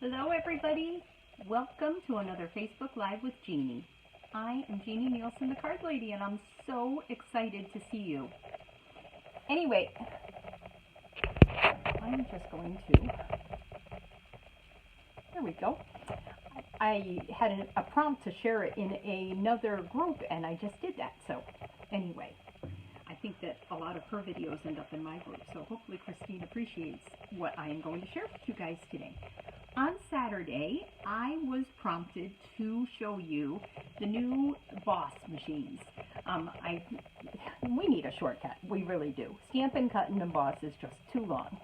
Hello everybody, welcome to another Facebook Live with Jeannie. I am Jeannie Nielsen, the card lady, and I'm so excited to see you. Anyway, I'm just going to, there we go. I had a prompt to share it in another group and I just did that. So anyway, I think that a lot of her videos end up in my group. So hopefully Christine appreciates what I am going to share with you guys today. On Saturday, I was prompted to show you the new Emboss machines. We need a shortcut. We really do. Stampin', Cut, and Emboss is just too long.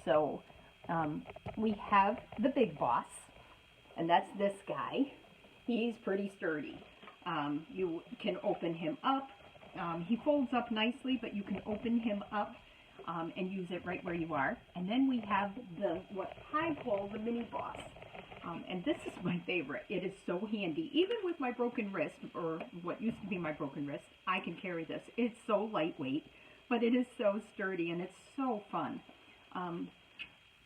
So we have the big boss, and that's this guy. He's pretty sturdy. You can open him up. He folds up nicely, but you can open him up and use it right where you are. And then we have what I call the mini boss. And this is my favorite. It is so handy. Even with my broken wrist, or what used to be my broken wrist, I can carry this. It's so lightweight, but it is so sturdy and it's so fun.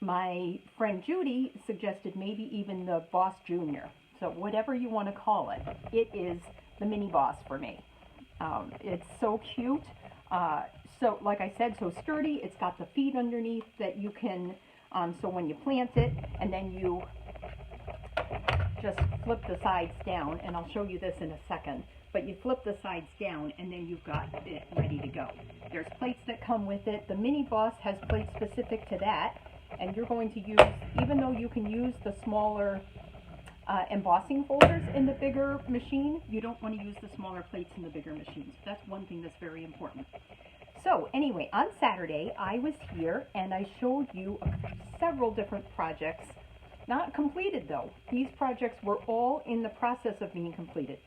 My friend Judy suggested maybe even the Boss Junior. So whatever you want to call it, it is the mini boss for me. It's so cute. So like I said, so sturdy. It's got the feet underneath that you can, so when you plant it, and then you just flip the sides down, and I'll show you this in a second, but you flip the sides down and then you've got it ready to go. There's plates that come with it. The mini boss has plates specific to that, and you're going to use, even though you can use the smaller embossing folders in the bigger machine, you don't want to use the smaller plates in the bigger machines. That's one thing that's very important. So anyway, on Saturday I was here and I showed you several different projects. Not completed though. These projects were all in the process of being completed.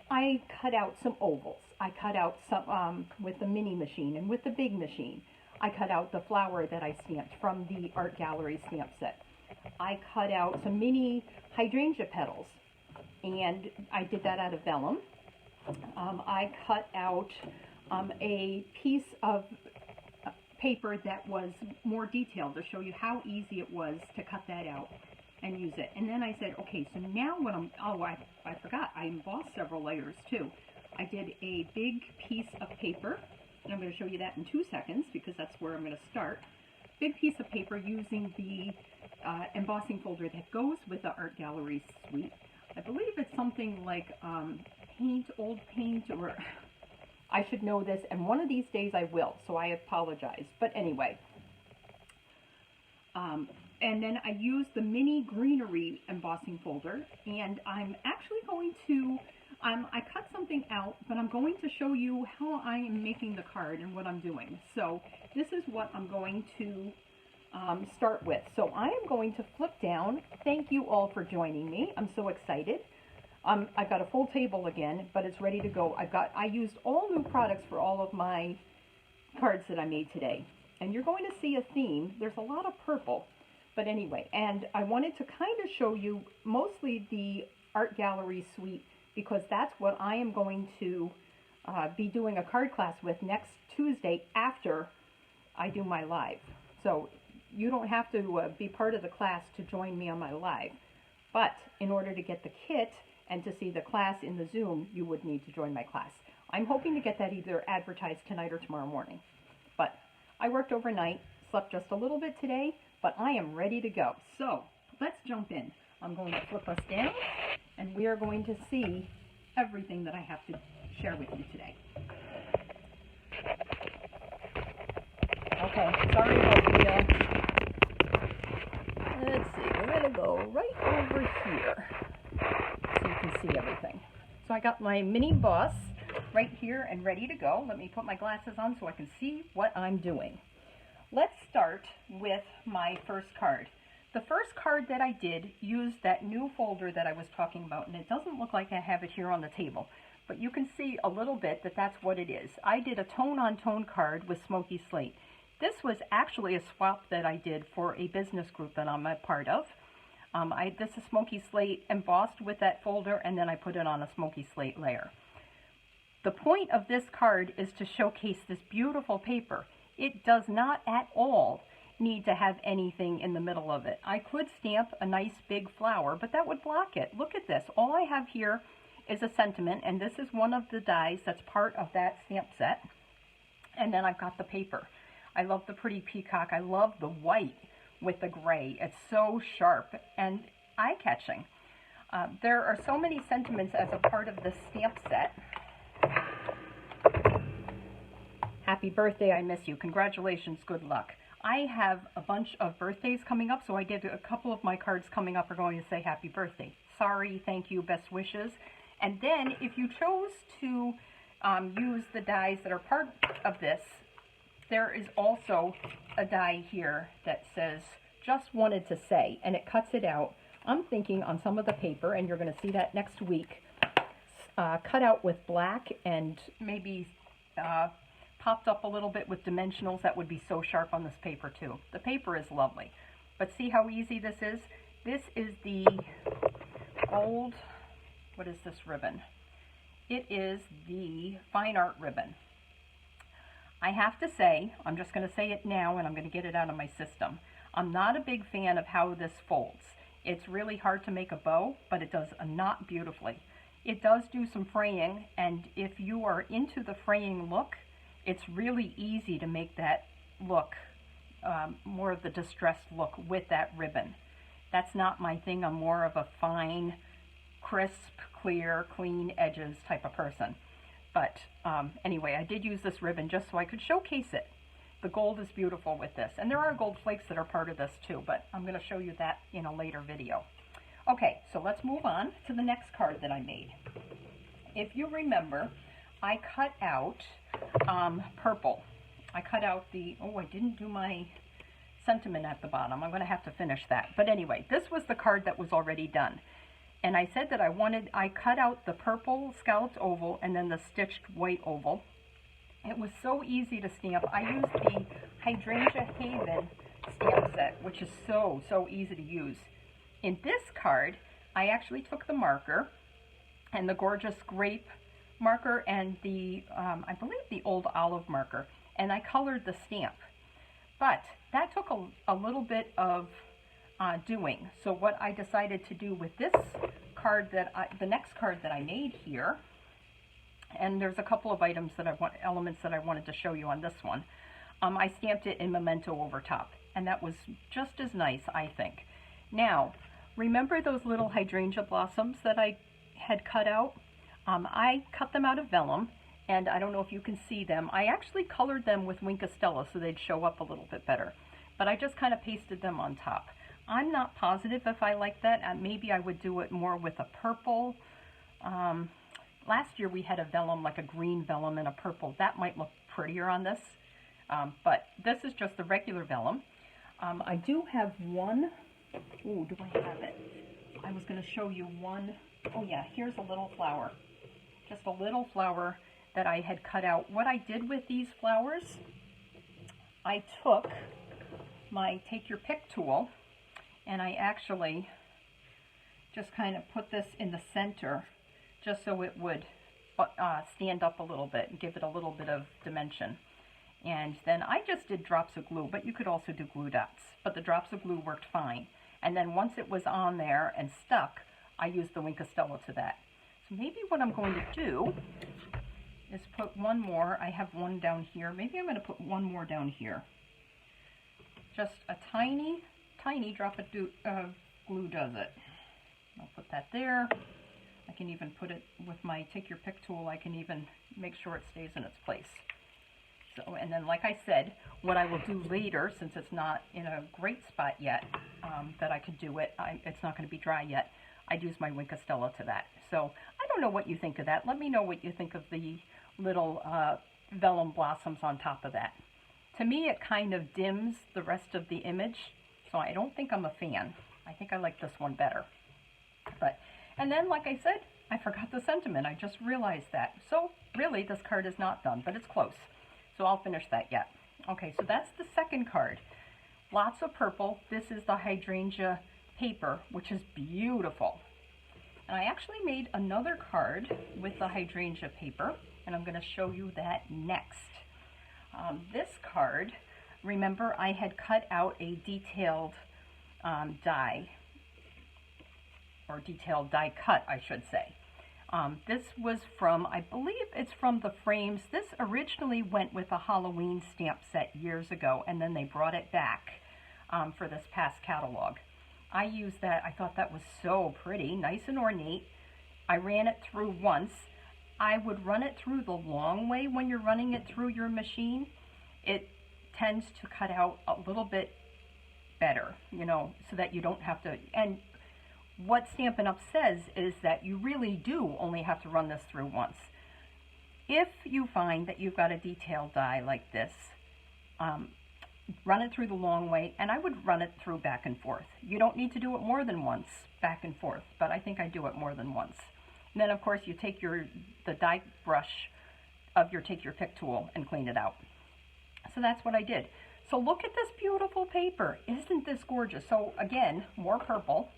I cut out some ovals. I cut out some with the mini machine and with the big machine. I cut out the flower that I stamped from the art gallery stamp set. I cut out some mini hydrangea petals, and I did that out of vellum. I cut out a piece of paper that was more detailed to show you how easy it was to cut that out and use it. And then I said, okay, so now what I forgot, I embossed several layers too. I did a big piece of paper, and I'm going to show you that in 2 seconds because that's where I'm going to start. Big piece of paper using the embossing folder that goes with the art gallery suite. I believe it's something like old paint, or I should know this, and one of these days I will, so I apologize. But anyway, and then I used the mini greenery embossing folder, and I'm actually going to, I cut something out, but I'm going to show you how I am making the card and what I'm doing. So this is what I'm going to start with. So I am going to flip down. Thank you all for joining me. I'm so excited. I've got a full table again, but it's ready to go. I used all new products for all of my cards that I made today. And you're going to see a theme. There's a lot of purple. But anyway, and I wanted to kind of show you mostly the art gallery suite because that's what I am going to be doing a card class with next Tuesday after I do my live. So you don't have to be part of the class to join me on my live. But in order to get the kit and to see the class in the Zoom, you would need to join my class. I'm hoping to get that either advertised tonight or tomorrow morning. But I worked overnight, slept just a little bit today, but I am ready to go. So let's jump in. I'm going to flip us down, and we are going to see everything that I have to share with you today. Okay, sorry about the, let's see, we're going to go right over here so you can see everything. So I got my mini boss right here and ready to go. Let me put my glasses on so I can see what I'm doing. Let's start with my first card. The first card that I did used that new folder that I was talking about, and it doesn't look like I have it here on the table, but you can see a little bit that that's what it is. I did a tone-on-tone card with Smoky Slate. This was actually a swap that I did for a business group that I'm a part of. This is Smoky Slate embossed with that folder, and then I put it on a Smoky Slate layer. The point of this card is to showcase this beautiful paper. It does not at all need to have anything in the middle of it. I could stamp a nice big flower, but that would block it. Look at this. All I have here is a sentiment, and this is one of the dies that's part of that stamp set. And then I've got the paper. I love the pretty peacock. I love the white with the gray. It's so sharp and eye-catching. There are so many sentiments as a part of this stamp set. Happy birthday, I miss you. Congratulations, good luck. I have a bunch of birthdays coming up, so I did a couple of my cards coming up are going to say happy birthday. Sorry, thank you, best wishes. And then if you chose to use the dies that are part of this, there is also a die here that says, just wanted to say, and it cuts it out. I'm thinking on some of the paper, and you're going to see that next week, cut out with black and maybe popped up a little bit with dimensionals. That would be so sharp on this paper too. The paper is lovely. But see how easy this is? This is the gold, what is this ribbon? It is the fine art ribbon. I have to say, I'm just going to say it now and I'm going to get it out of my system. I'm not a big fan of how this folds. It's really hard to make a bow, but it does a knot beautifully. It does do some fraying, and if you are into the fraying look, it's really easy to make that look, more of the distressed look with that ribbon. That's not my thing. I'm more of a fine, crisp, clear, clean edges type of person. But anyway, I did use this ribbon just so I could showcase it. The gold is beautiful with this. And there are gold flakes that are part of this too, but I'm going to show you that in a later video. Okay, so let's move on to the next card that I made. If you remember, I cut out purple. I cut out the, oh, I didn't do my sentiment at the bottom. I'm going to have to finish that. But anyway, this was the card that was already done. And I said that I cut out the purple scalloped oval and then the stitched white oval. It was so easy to stamp. I used the Hydrangea Haven stamp set, which is so easy to use. In this card, I actually took the marker and the gorgeous grape marker and the, I believe the old olive marker, and I colored the stamp. But that took a little bit of doing. So what I decided to do with this card, the next card that I made here, and there's a couple of elements that I wanted to show you on this one. I stamped it in memento over top, and that was just as nice, I think. Now, remember those little hydrangea blossoms that I had cut out? I cut them out of vellum, and I don't know if you can see them. I actually colored them with Wink of Stella so they'd show up a little bit better, but I just kind of pasted them on top. I'm not positive if I like that. Maybe I would do it more with a purple. Last year we had a vellum, like a green vellum and a purple. That might look prettier on this, but this is just the regular vellum. I do have one. Ooh, do I have it? I was going to show you one. Oh yeah, here's a little flower. Just a little flower that I had cut out. What I did with these flowers, I took my Take Your Pick tool and I actually just kind of put this in the center just so it would stand up a little bit and give it a little bit of dimension. And then I just did drops of glue, but you could also do glue dots. But the drops of glue worked fine. And then once it was on there and stuck, I used the Wink of Stella to that. So maybe what I'm going to do is put one more. I have one down here. Maybe I'm going to put one more down here. Just a tiny, tiny drop of glue does it. I'll put that there. I can even put it with my Take Your Pick tool. I can even make sure it stays in its place. So, and then like I said, what I will do later, since it's not in a great spot yet, that I could do it, it's not going to be dry yet, I'd use my Wink of Stella to that. So I don't know what you think of that. Let me know what you think of the little vellum blossoms on top of that. To me, it kind of dims the rest of the image, so I don't think I'm a fan. I think I like this one better. And then, like I said, I forgot the sentiment. I just realized that. So really, this card is not done, but it's close. So I'll finish that yet. Okay, so that's the second card. Lots of purple. This is the hydrangea paper, which is beautiful. And I actually made another card with the hydrangea paper, and I'm going to show you that next. This card, remember I had cut out a detailed die, or detailed die cut, I should say. This was from, I believe it's from the frames. This originally went with a Halloween stamp set years ago, and then they brought it back for this past catalog. I used that. I thought that was so pretty, nice and ornate. I ran it through once. I would run it through the long way when you're running it through your machine. It tends to cut out a little bit better, you know, so that you don't have to. And what Stampin' Up! Says is that you really do only have to run this through once. If you find that you've got a detailed die like this, run it through the long way, and I would run it through back and forth. You don't need to do it more than once, back and forth, but I think I do it more than once. And then, of course, you take the die brush of your Take Your Pick tool and clean it out. So that's what I did. So look at this beautiful paper. Isn't this gorgeous? So again, more purple.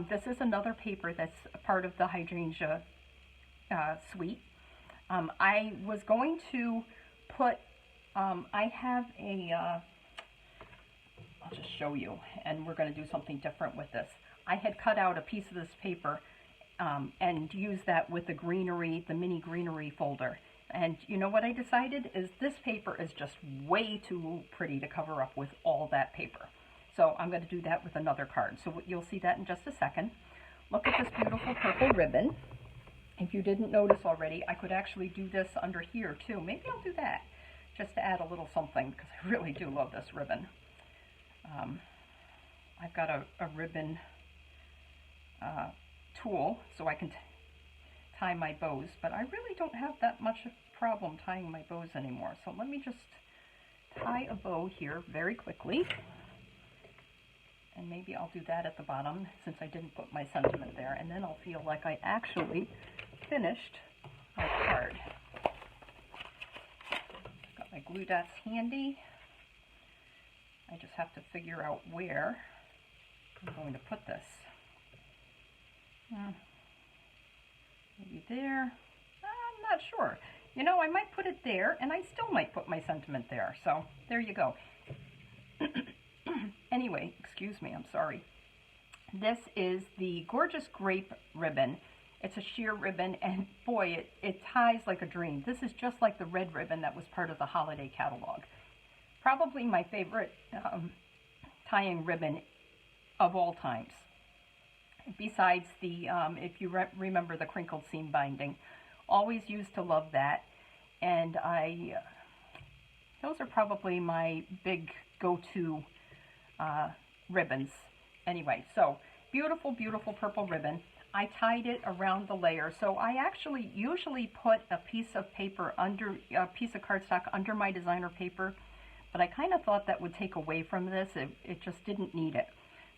This is another paper that's a part of the hydrangea suite. I was going to put, I have a, I'll just show you, and we're going to do something different with this. I had cut out a piece of this paper and used that with the greenery, the mini greenery folder. And you know what I decided is this paper is just way too pretty to cover up with all that paper. So I'm going to do that with another card. So you'll see that in just a second. Look at this beautiful purple ribbon. If you didn't notice already, I could actually do this under here too. Maybe I'll do that just to add a little something, because I really do love this ribbon. I've got a ribbon tool so I can tie my bows, but I really don't have that much problem tying my bows anymore. So let me just tie a bow here very quickly. And maybe I'll do that at the bottom since I didn't put my sentiment there. And then I'll feel like I actually finished my card. Got my glue dots handy. I just have to figure out where I'm going to put this. Maybe there. I'm not sure. You know, I might put it there, and I still might put my sentiment there. So there you go. Anyway, excuse me, I'm sorry. This is the Gorgeous Grape ribbon. It's a sheer ribbon, and boy, it ties like a dream. This is just like the red ribbon that was part of the holiday catalog. Probably my favorite tying ribbon of all times. Besides the, if you remember the crinkled seam binding, always used to love that. And those are probably my big go-to ribbons. Anyway, so beautiful, beautiful purple ribbon. I tied it around the layer. So I actually usually put a piece of paper under, a piece of cardstock under my designer paper, but I kind of thought that would take away from this. It just didn't need it.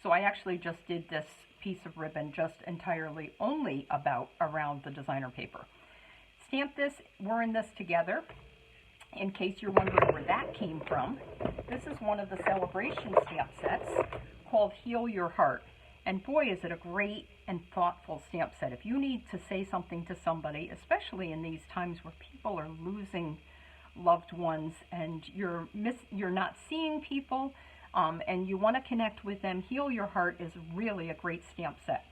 So I actually just did this piece of ribbon just entirely only around the designer paper. Stamp this, we're in this together. In case you're wondering where that came from, this is one of the celebration stamp sets called Heal Your Heart. And boy, is it a great and thoughtful stamp set. If you need to say something to somebody, especially in these times where people are losing loved ones and you're not seeing people, and you want to connect with them, Heal Your Heart is really a great stamp set.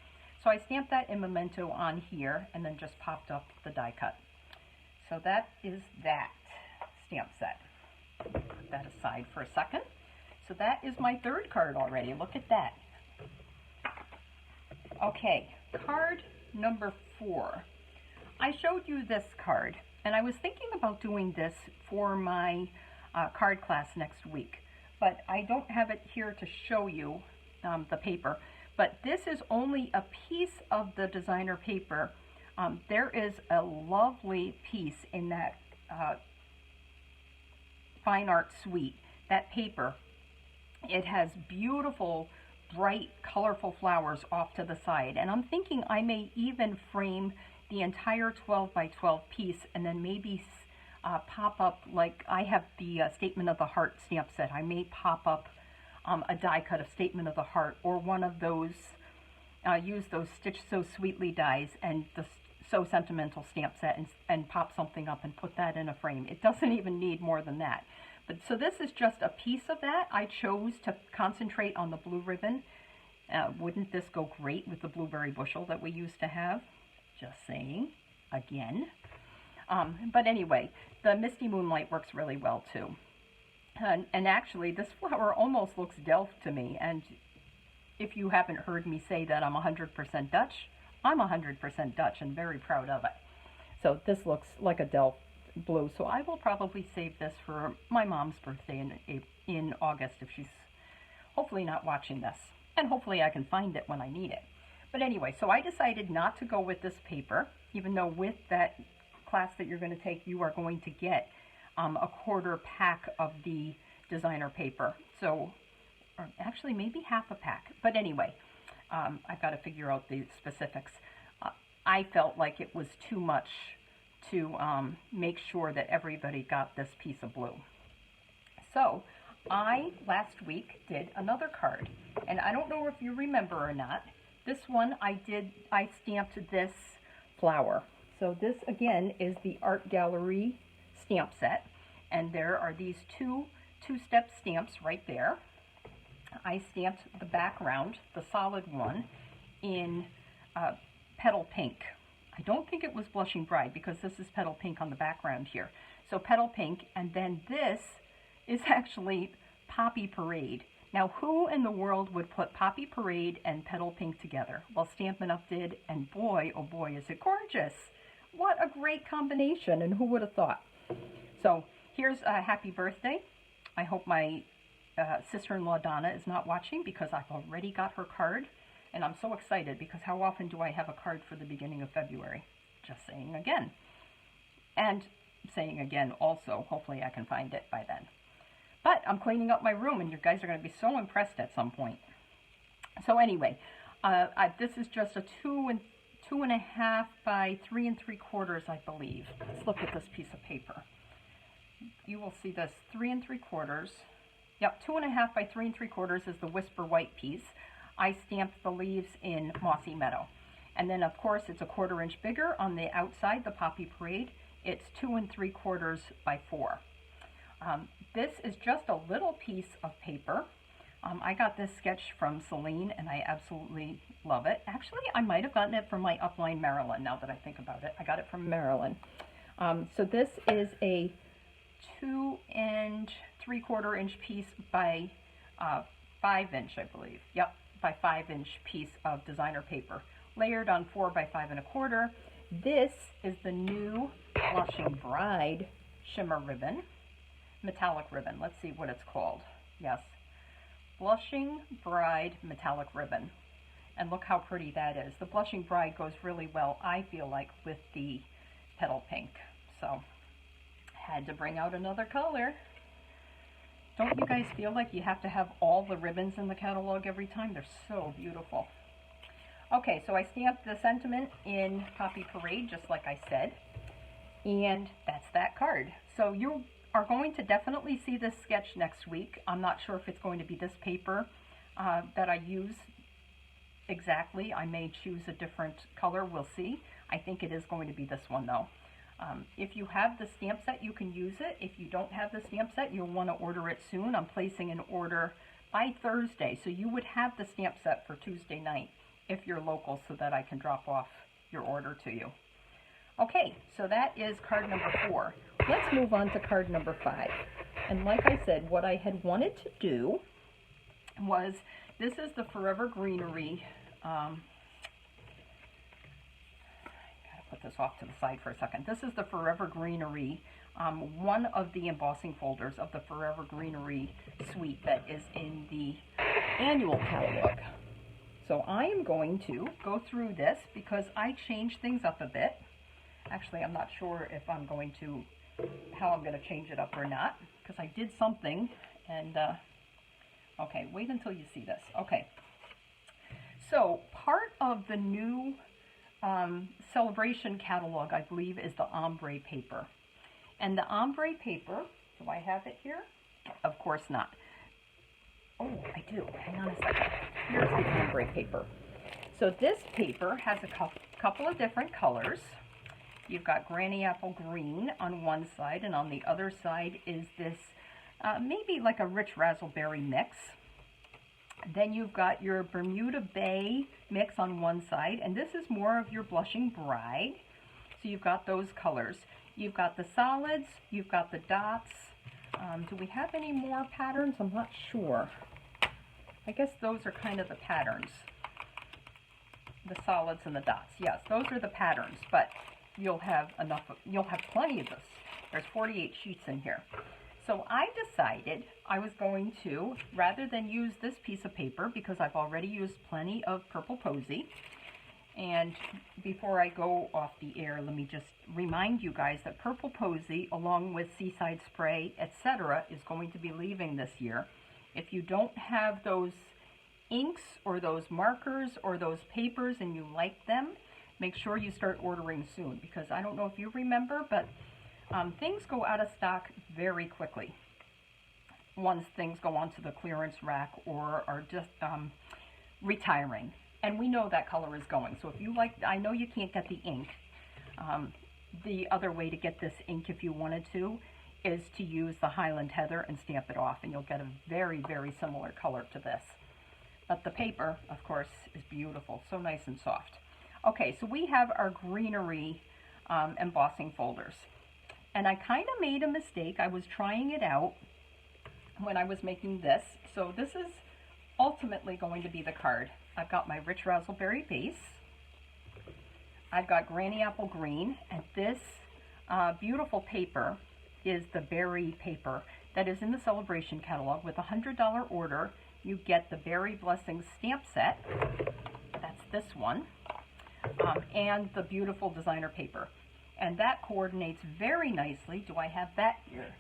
So I stamped that in memento on here and then just popped up the die cut. So that is that stamp set. Put that aside for a second. So that is my third card already. Look at that. Okay, card number 4. I showed you this card, and I was thinking about doing this for my card class next week, but I don't have it here to show you the paper. But this is only a piece of the designer paper. There is a lovely piece in that fine art suite, that paper. It has beautiful, bright, colorful flowers off to the side. And I'm thinking I may even frame the entire 12 by 12 piece and then maybe pop up, like I have the Statement of the Heart stamp set. I may pop up a die cut of Statement of the Heart, or one of those, use those Stitch So Sweetly dies and the So Sentimental stamp set and pop something up and put that in a frame. It doesn't even need more than that. But so this is just a piece of that. I chose to concentrate on the blue ribbon. Wouldn't this go great with the blueberry bushel that we used to have? Just saying, again. But anyway, the Misty Moonlight works really well too. And actually, this flower almost looks Delft to me. And if you haven't heard me say that I'm 100% Dutch, I'm 100% Dutch and very proud of it. So this looks like a Delft blue. So I will probably save this for my mom's birthday in August if she's hopefully not watching this. And hopefully I can find it when I need it. But anyway, so I decided not to go with this paper, even though with that class that you're going to take, you are going to get a quarter pack of the designer paper. So, or actually maybe half a pack. But anyway, I've got to figure out the specifics. I felt like it was too much to make sure that everybody got this piece of blue. So I, last week, did another card. And I don't know if you remember or not. This one I stamped this flower. So this, again, is the Art Gallery stamp set. And there are these two-step stamps right there. I stamped the background, the solid one, in Petal Pink. I don't think it was Blushing Bride because this is Petal Pink on the background here. So Petal Pink, and then this is actually Poppy Parade. Now, who in the world would put Poppy Parade and Petal Pink together? Well, Stampin' Up! Did, and boy, oh boy, is it gorgeous. What a great combination, and who would have thought? So here's a happy birthday. I hope my sister-in-law Donna is not watching because I've already got her card. And I'm so excited because how often do I have a card for the beginning of February? Just saying again. And saying again also, hopefully I can find it by then. But I'm cleaning up my room and you guys are going to be so impressed at some point. So anyway, this is just a 2.5 by 3 3/4, I believe. Let's look at this piece of paper. You will see this 3 3/4. Yep, 2.5 by 3 3/4 is the Whisper White piece. I stamped the leaves in Mossy Meadow. And then, of course, it's a 1/4 inch bigger on the outside, the Poppy Parade. It's 2 3/4 by 4. This is just a little piece of paper. I got this sketch from Celine, and I absolutely love it. Actually, I might have gotten it from my upline, Marilyn, now that I think about it. I got it from Marilyn. So this is a 2 3/4 inch piece by 5 inch, I believe. Yep. By 5 inch piece of designer paper, layered on 4 by 5 1/4. This is the new Blushing Bride shimmer ribbon, metallic ribbon. Let's see what it's called. Yes, Blushing Bride metallic ribbon. And look how pretty that is. The Blushing Bride goes really well, I feel like, with the Petal Pink. So, had to bring out another color. Don't you guys feel like you have to have all the ribbons in the catalog every time? They're so beautiful. Okay, so I stamped the sentiment in Poppy Parade, just like I said. And that's that card. So you are going to definitely see this sketch next week. I'm not sure if it's going to be this paper that I use exactly. I may choose a different color. We'll see. I think it is going to be this one, though. If you have the stamp set, you can use it. If you don't have the stamp set, you'll want to order it soon. I'm placing an order by Thursday, so you would have the stamp set for Tuesday night if you're local so that I can drop off your order to you. Okay, so that is card number 4. Let's move on to card number 5. And like I said, what I had wanted to do was, this is the Forever Greenery put this off to the side for a second. This is the Forever Greenery, one of the embossing folders of the Forever Greenery suite that is in the annual catalog. So I am going to go through this because I changed things up a bit. Actually, I'm not sure if I'm going to, how I'm going to change it up or not, because I did something and, okay, wait until you see this. Okay. So part of the new celebration catalog, I believe, is the ombre paper. And the ombre paper, do I have it here? Of course not. Oh, I do. Hang on a second. Here's the ombre paper. So this paper has a couple of different colors. You've got Granny Apple Green on one side, and on the other side is this maybe like a rich raspberry mix. Then you've got your Bermuda Bay mix on one side, and this is more of your Blushing Bride. So you've got those colors. You've got the solids, you've got the dots. Do we have any more patterns? I'm not sure. I guess those are kind of the patterns. The solids and the dots. Yes, those are the patterns, but you'll have plenty of this. There's 48 sheets in here. So I decided I was going to, rather than use this piece of paper, because I've already used plenty of Purple Posy, and before I go off the air, let me just remind you guys that Purple Posy, along with Seaside Spray, etc., is going to be leaving this year. If you don't have those inks or those markers or those papers and you like them, make sure you start ordering soon, because I don't know if you remember, but things go out of stock very quickly once things go onto the clearance rack or are just retiring. And we know that color is going. So if you like, I know you can't get the ink. The other way to get this ink, if you wanted to, is to use the Highland Heather and stamp it off, and you'll get a very, very similar color to this. But the paper, of course, is beautiful, so nice and soft. Okay, so we have our greenery embossing folders. And I kind of made a mistake. I was trying it out when I was making this. So this is ultimately going to be the card. I've got my rich raspberry base. I've got Granny Apple Green, and this beautiful paper is the berry paper that is in the Celebration catalog. With a $100 order, you get the Berry Blessings stamp set. That's this one. And the beautiful designer paper. And that coordinates very nicely. Do I have that here?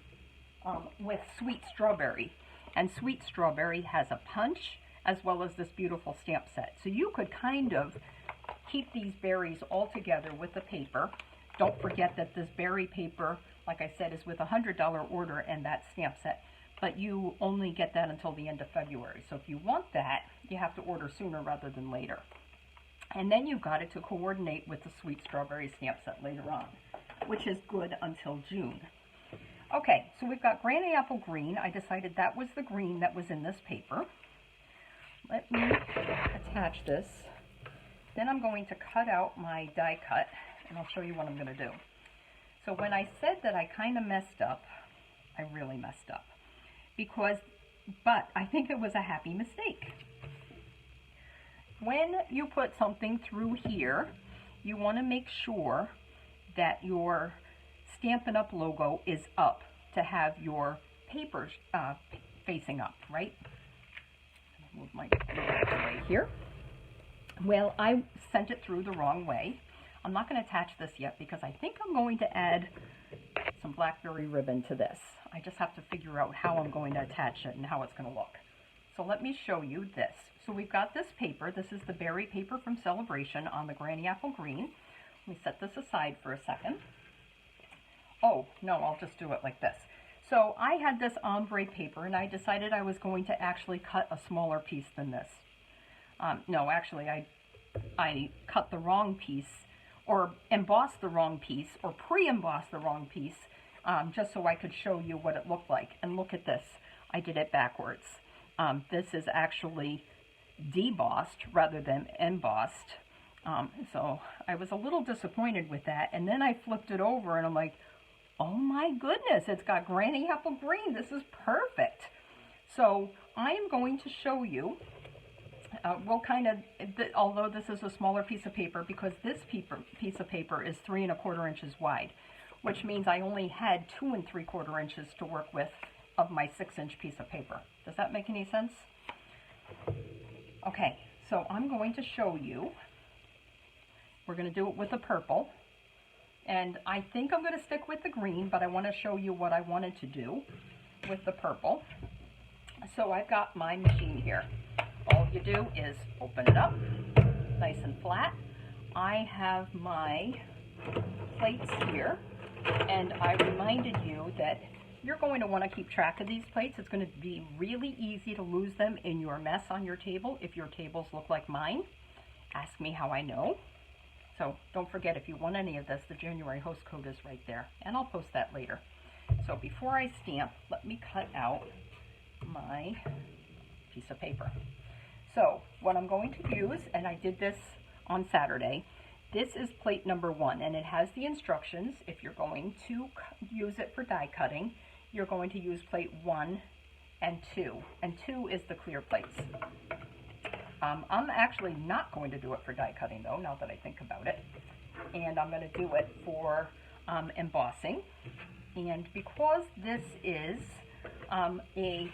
With Sweet Strawberry. And Sweet Strawberry has a punch as well as this beautiful stamp set. So you could kind of keep these berries all together with the paper. Don't forget that this berry paper, like I said, is with a $100 order and that stamp set. But you only get that until the end of February. So if you want that, you have to order sooner rather than later. And then you've got it to coordinate with the Sweet Strawberry stamp set later on, which is good until June. Okay, so we've got Granny Apple Green. I decided that was the green that was in this paper. Let me attach this. Then I'm going to cut out my die cut, and I'll show you what I'm going to do. So when I said that I kind of messed up, I really messed up. But I think it was a happy mistake. When you put something through here, you want to make sure that your Stampin' Up! Logo is up to have your papers facing up, right? Move my away here. Well, I sent it through the wrong way. I'm not going to attach this yet because I think I'm going to add some blackberry ribbon to this. I just have to figure out how I'm going to attach it and how it's going to look. So let me show you this. So we've got this paper. This is the berry paper from Celebration on the Granny Apple Green. Let me set this aside for a second. Oh, no, I'll just do it like this. So I had this ombre paper, and I decided I was going to actually cut a smaller piece than this. No, actually, I cut the wrong piece, or embossed the wrong piece, or pre-embossed the wrong piece, just so I could show you what it looked like. And look at this. I did it backwards. This is actually debossed rather than embossed. So I was a little disappointed with that. And then I flipped it over, and I'm like, oh my goodness, it's got Granny Apple Green. This is perfect. So I am going to show you, although this is a smaller piece of paper, because this piece of paper is 3 1/4 inches wide, which means I only had 2 3/4 inches to work with of my 6-inch piece of paper. Does that make any sense? Okay, so I'm going to show you. We're going to do it with the purple. And I think I'm going to stick with the green, but I want to show you what I wanted to do with the purple. So I've got my machine here. All you do is open it up, nice and flat. I have my plates here, and I reminded you that you're going to want to keep track of these plates. It's going to be really easy to lose them in your mess on your table if your tables look like mine. Ask me how I know. So don't forget, if you want any of this, the January host code is right there, and I'll post that later. So before I stamp, let me cut out my piece of paper. So what I'm going to use, and I did this on Saturday, this is plate number 1, and it has the instructions. If you're going to use it for die cutting, you're going to use plate 1 and 2, and 2 is the clear plates. I'm actually not going to do it for die cutting though, now that I think about it, and I'm going to do it for embossing. And because this is a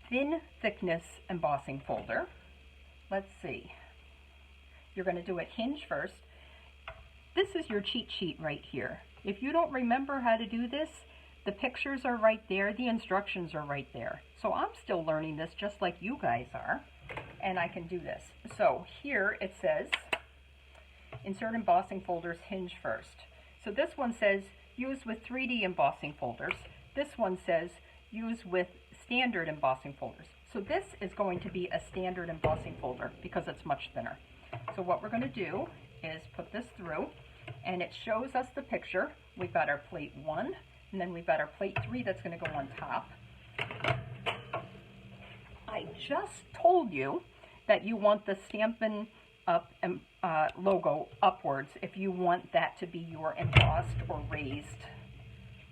thin thickness embossing folder, let's see, you're going to do it hinge first. This is your cheat sheet right here. If you don't remember how to do this, the pictures are right there, the instructions are right there. So I'm still learning this just like you guys are, and I can do this. So here it says, insert embossing folders, hinge first. So this one says, use with 3D embossing folders. This one says, use with standard embossing folders. So this is going to be a standard embossing folder because it's much thinner. So what we're going to do is put this through, and it shows us the picture. We've got our plate 1, and then we've got our plate 3 that's going to go on top. I just told you that you want the Stampin' Up logo upwards if you want that to be your embossed or raised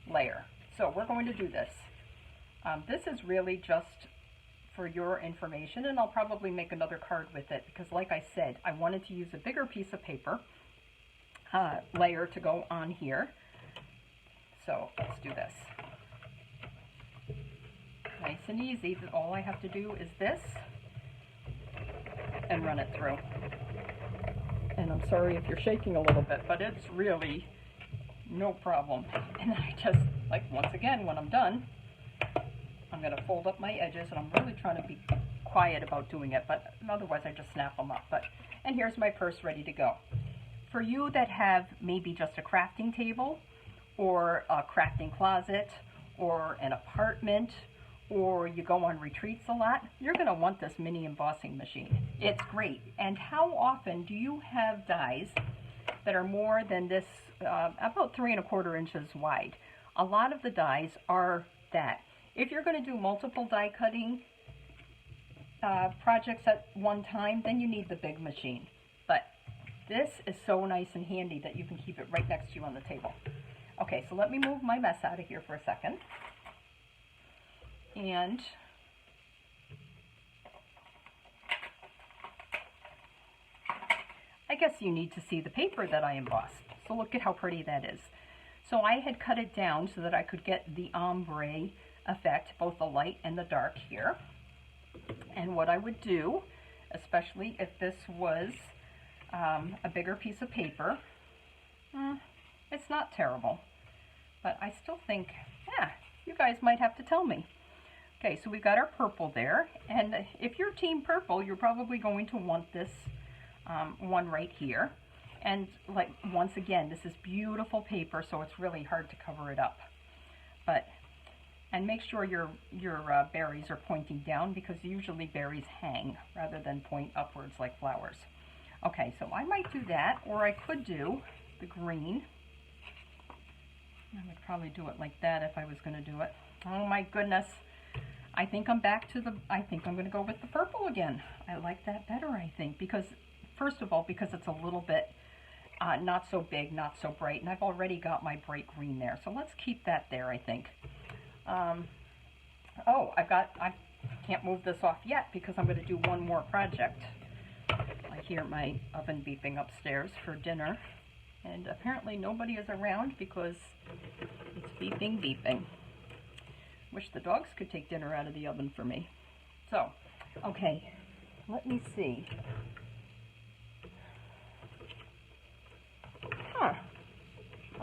layer. So we're going to do this. This is really just for your information, and I'll probably make another card with it because, like I said, I wanted to use a bigger piece of paper layer to go on here. So let's do this. Nice and easy. All I have to do is this and run it through. And I'm sorry if you're shaking a little bit, but it's really no problem. And I just, like, once again, when I'm done, I'm going to fold up my edges, and I'm really trying to be quiet about doing it, but otherwise I just snap them up. And here's my purse ready to go. For you that have maybe just a crafting table, or a crafting closet, or an apartment, or you go on retreats a lot, you're going to want this mini embossing machine. It's great. And how often do you have dies that are more than this, about 3 1/4 inches wide? A lot of the dies are that. If you're going to do multiple die cutting projects at one time, then you need the big machine. But this is so nice and handy that you can keep it right next to you on the table. Okay, so let me move my mess out of here for a second. And I guess you need to see the paper that I embossed. So look at how pretty that is. So I had cut it down so that I could get the ombre effect, both the light and the dark here. And what I would do, especially if this was a bigger piece of paper, it's not terrible, but I still think, yeah, you guys might have to tell me. Okay, so we got our purple there, and if you're team purple, you're probably going to want this one right here. And like, once again, this is beautiful paper, so it's really hard to cover it up. And make sure your berries are pointing down, because usually berries hang rather than point upwards like flowers. Okay, so I might do that, or I could do the green. I would probably do it like that if I was going to do it. Oh my goodness. I think I'm back to I think I'm going to go with the purple again. I like that better, I think, because, first of all, because it's a little bit not so big, not so bright, and I've already got my bright green there. So let's keep that there, I think. Oh, I can't move this off yet because I'm going to do one more project. I hear my oven beeping upstairs for dinner, and apparently nobody is around because it's beeping. Wish the dogs could take dinner out of the oven for me. So, okay, let me see.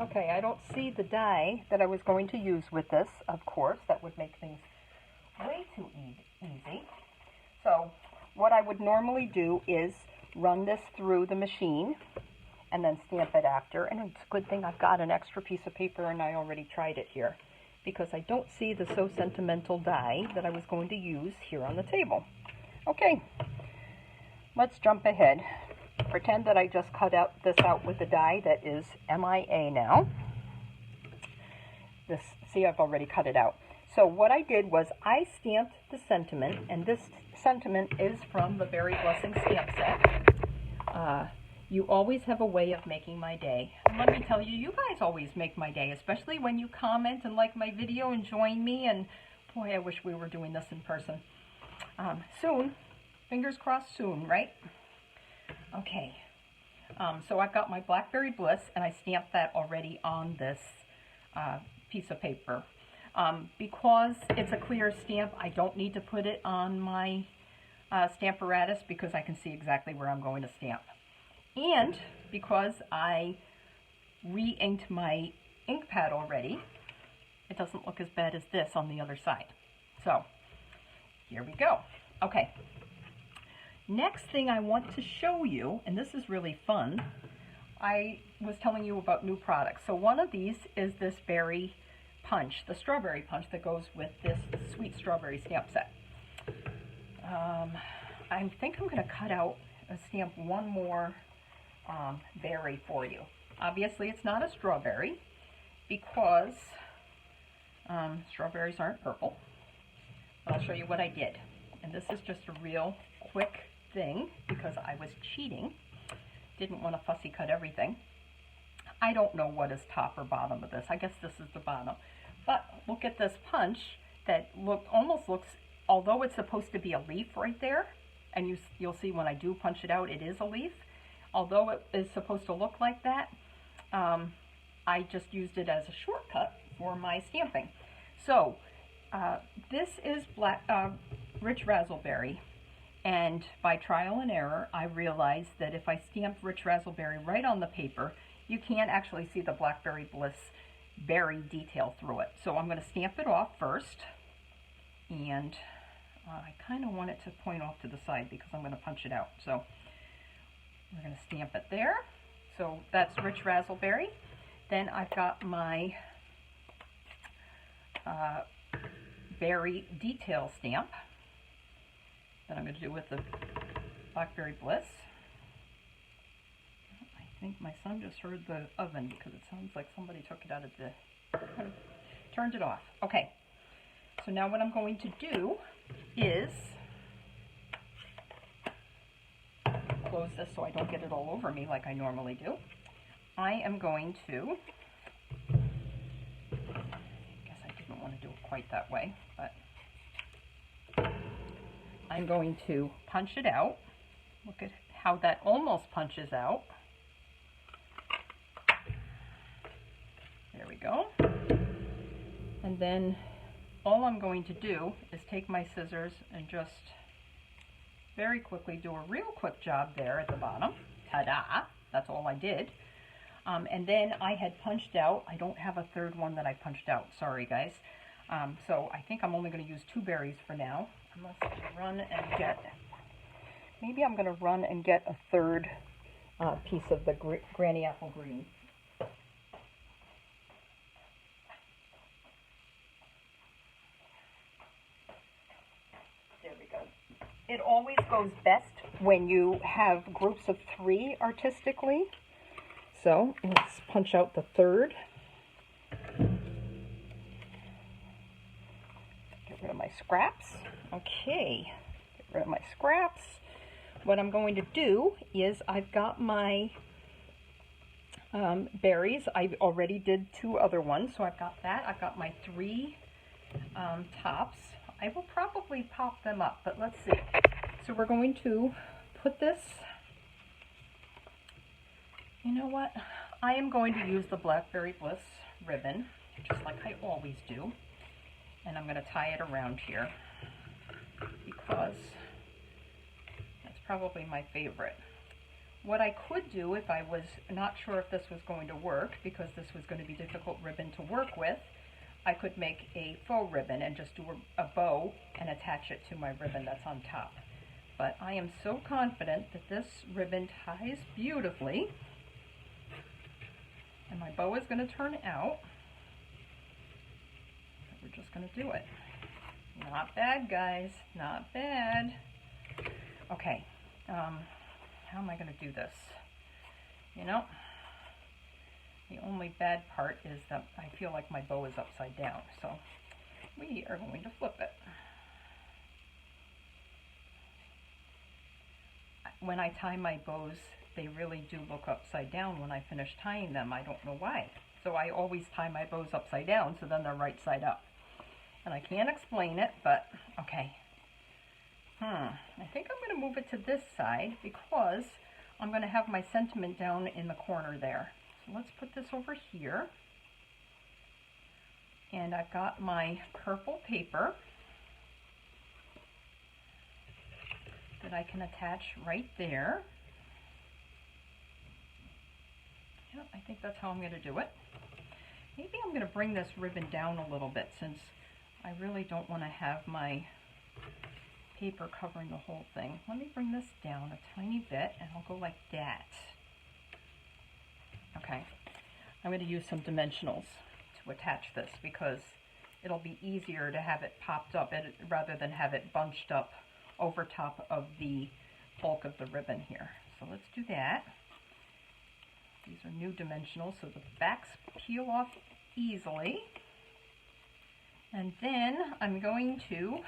Okay, I don't see the die that I was going to use with this, of course. That would make things way too easy. So what I would normally do is run this through the machine and then stamp it after. And it's a good thing I've got an extra piece of paper and I already tried it here, because I don't see the So Sentimental die that I was going to use here on the table. Okay, let's jump ahead. Pretend that I just cut this out with a die that is MIA now. this, see, I've already cut it out. So what I did was I stamped the sentiment, and this sentiment is from the Berry Blessing stamp set. You always have a way of making my day. And let me tell you, you guys always make my day, especially when you comment and like my video and join me. And boy, I wish we were doing this in person. Soon, fingers crossed soon, right? Okay. So I've got my Blackberry Bliss, and I stamped that already on this piece of paper. Because it's a clear stamp, I don't need to put it on my Stamparatus because I can see exactly where I'm going to stamp. And because I re-inked my ink pad already, it doesn't look as bad as this on the other side. So, here we go. Okay. Next thing I want to show you, and this is really fun, I was telling you about new products. So one of these is this berry punch, the strawberry punch that goes with this sweet strawberry stamp set. I think I'm going to cut out and stamp one more berry for you. Obviously it's not a strawberry because strawberries aren't purple. But I'll show you what I did. And this is just a real quick thing because I was cheating. Didn't want to fussy cut everything. I don't know what is top or bottom of this. I guess this is the bottom. But look at this punch that almost looks, although it's supposed to be a leaf right there, and you'll see when I do punch it out, it is a leaf. Although it is supposed to look like that, I just used it as a shortcut for my stamping. So this is Rich Razzleberry, and by trial and error, I realized that if I stamped Rich Razzleberry right on the paper, you can't actually see the Blackberry Bliss berry detail through it. So I'm going to stamp it off first, and I kind of want it to point off to the side because I'm going to punch it out. So we're going to stamp it there. So that's Rich Razzleberry. Then I've got my berry detail stamp that I'm going to do with the Blackberry Bliss. I think my son just heard the oven because it sounds like somebody took it out of the, turned it off. Okay, so now what I'm going to do is close this so I don't get it all over me like I normally do. I am going to, I guess I didn't want to do it quite that way, but I'm going to punch it out. Look at how that almost punches out. There we go. And then all I'm going to do is take my scissors and just very quickly do a real quick job there at the bottom. Ta-da! That's all I did. And then I had punched out, I don't have a third one that I punched out, sorry guys. So I think I'm only going to use 2 berries for now. Unless I run and get, maybe I'm going to run and get a third piece of the Granny Apple Green. There we go. It always goes best when you have groups of 3 artistically. So let's punch out the third. Get rid of my scraps. Okay, get rid of my scraps. What I'm going to do is I've got my berries. I already did 2 other ones, so I've got that. I've got my 3 tops. I will probably pop them up, but let's see. So we're going to put this, you know what? I am going to use the Blackberry Bliss ribbon, just like I always do. And I'm going to tie it around here because that's probably my favorite. What I could do if I was not sure if this was going to work, because this was going to be difficult ribbon to work with, I could make a faux ribbon and just do a bow and attach it to my ribbon that's on top. But I am so confident that this ribbon ties beautifully, and my bow is going to turn out. We're just going to do it. Not bad, guys. Not bad. Okay. How am I going to do this? You know, The only bad part is that I feel like my bow is upside down, so we are going to flip it. When I tie my bows, they really do look upside down when I finish tying them. I don't know why. So I always tie my bows upside down, so then they're right side up. And I can't explain it, but okay. I think I'm going to move it to this side because I'm going to have my sentiment down in the corner there. So let's put this over here. And I've got my purple paper that I can attach right there. Yep, I think that's how I'm going to do it. Maybe I'm going to bring this ribbon down a little bit since I really don't want to have my paper covering the whole thing. Let me bring this down a tiny bit and I'll go like that. Okay, I'm going to use some dimensionals to attach this because it'll be easier to have it popped up rather than have it bunched up over top of the bulk of the ribbon here. So let's do that. These are new dimensionals, so the backs peel off easily. And then I'm going to,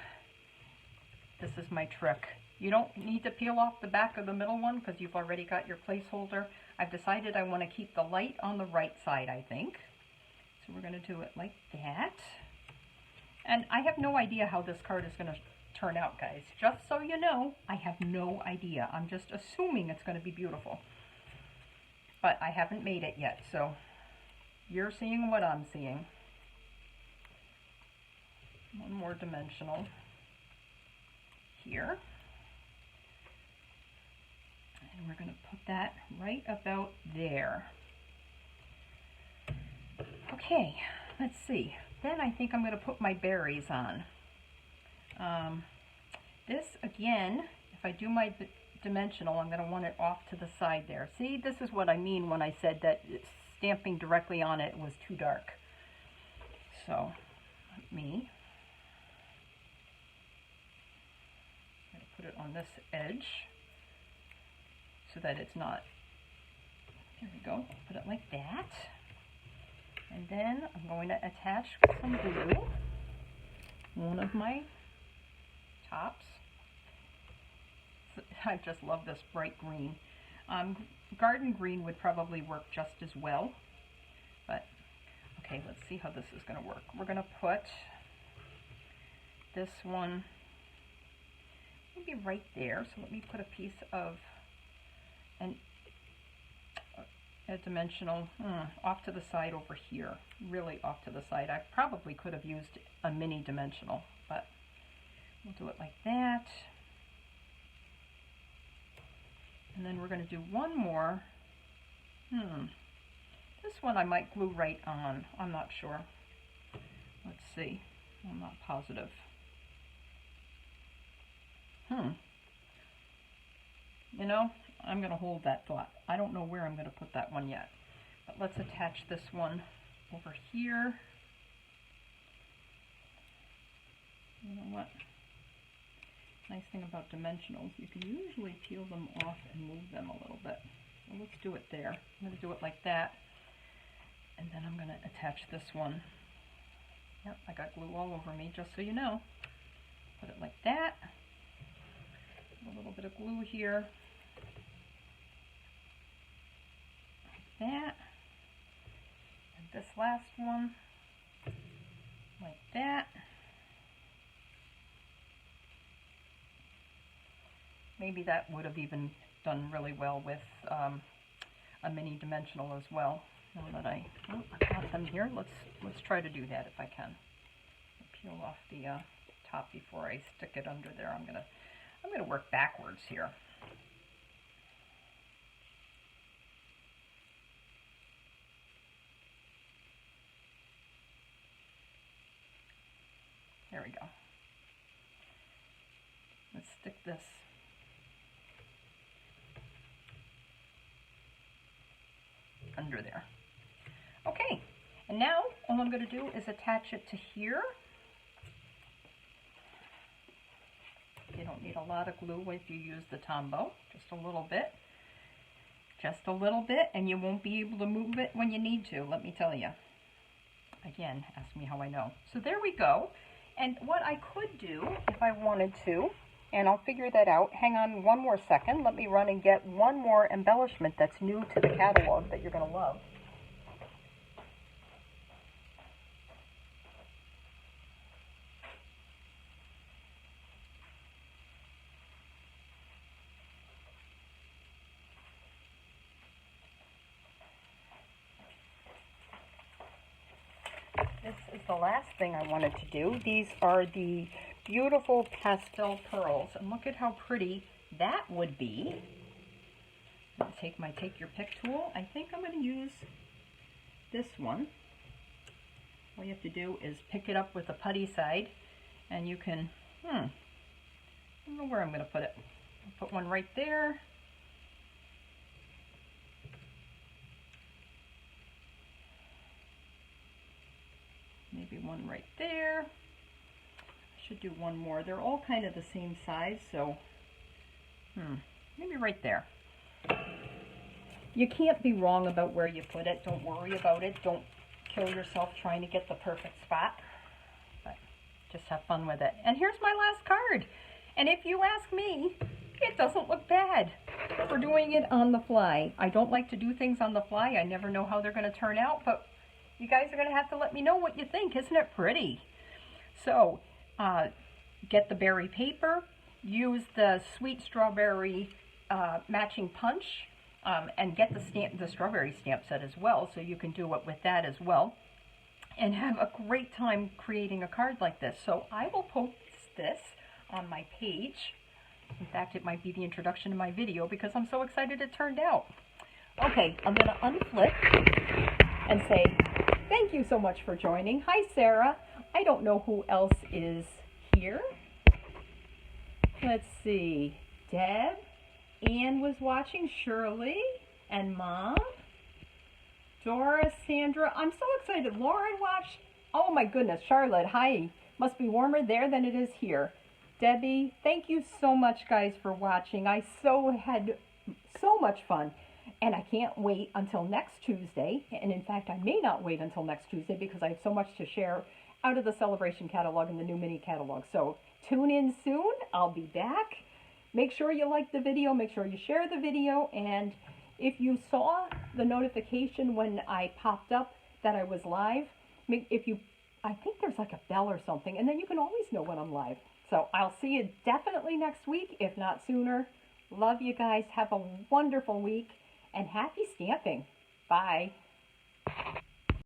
this is my trick. You don't need to peel off the back of the middle one because you've already got your placeholder. I've decided I want to keep the light on the right side, I think. So we're going to do it like that. And I have no idea how this card is going to turn out, guys. Just so you know, I have no idea. I'm just assuming it's going to be beautiful. But I haven't made it yet, so you're seeing what I'm seeing. One more dimensional here. And we're going to put that right about there. Okay, let's see. Then I think I'm going to put my berries on. This, again, if I do my dimensional, I'm going to want it off to the side there. See, this is what I mean when I said that stamping directly on it was too dark. So, let me put it on this edge so that it's not, there we go, put it like that. And then I'm going to attach with some glue one of my tops. I just love this bright green. Garden green would probably work just as well. But, okay, let's see how this is going to work. We're going to put this one maybe right there. So let me put a piece of a dimensional off to the side over here. Really off to the side. I probably could have used a mini dimensional, but we'll do it like that. And then we're going to do one more. This one I might glue right on. I'm not sure. Let's see. I'm not positive. You know, I'm going to hold that thought. I don't know where I'm going to put that one yet. But let's attach this one over here. You know what? Nice thing about dimensionals, you can usually peel them off and move them a little bit. So let's do it there. I'm going to do it like that. And then I'm going to attach this one. Yep, I got glue all over me, just so you know. Put it like that. A little bit of glue here. Like that. And this last one. Like that. Maybe that would have even done really well with a mini dimensional as well. Now that I've got them here, let's try to do that if I can. Peel off the top before I stick it under there. I'm gonna work backwards here. There we go. Let's stick this under there. Okay, and now all I'm going to do is attach it to here. You don't need a lot of glue if you use the Tombow, just a little bit. just a little bit, and you won't be able to move it when you need to, let me tell you. Again, ask me how I know. So there we go. And what I could do, if I wanted to, and I'll figure that out. Hang on one more second. Let me run and get one more embellishment that's new to the catalog that you're going to love. This is the last thing I wanted to do. These are the beautiful pastel pearls, and look at how pretty that would be. I'll take my Take Your Pick tool. I think I'm going to use this one. All you have to do is pick it up with the putty side, and you can, I don't know where I'm going to put it. I'll put one right there. Maybe one right there. I should do one more. They're all kind of the same size, so maybe right there. You can't be wrong about where you put it. Don't worry about it. Don't kill yourself trying to get the perfect spot. But just have fun with it. And here's my last card. And if you ask me, it doesn't look bad for doing it on the fly. I don't like to do things on the fly. I never know how they're going to turn out, but you guys are going to have to let me know what you think. Isn't it pretty? So, get the berry paper, use the sweet strawberry matching punch, and get the strawberry stamp set as well, so you can do it with that as well, and have a great time creating a card like this. So I will post this on my page. In fact, it might be the introduction to my video because I'm so excited it turned out. Okay, I'm going to unflip and say, thank you so much for joining. Hi, Sarah. I don't know who else is here. Let's see. Deb. Ann was watching. Shirley. And Mom. Dora. Sandra. I'm so excited. Lauren watched. Oh, my goodness. Charlotte. Hi. Must be warmer there than it is here. Debbie. Thank you so much, guys, for watching. I had so much fun. And I can't wait until next Tuesday. And in fact, I may not wait until next Tuesday because I have so much to share out of the Celebration catalog and the new mini catalog. So tune in soon. I'll be back. Make sure you like the video. Make sure you share the video. And if you saw the notification when I popped up that I was live, I think there's like a bell or something. And then you can always know when I'm live. So I'll see you definitely next week, if not sooner. Love you guys. Have a wonderful week. And happy stamping. Bye.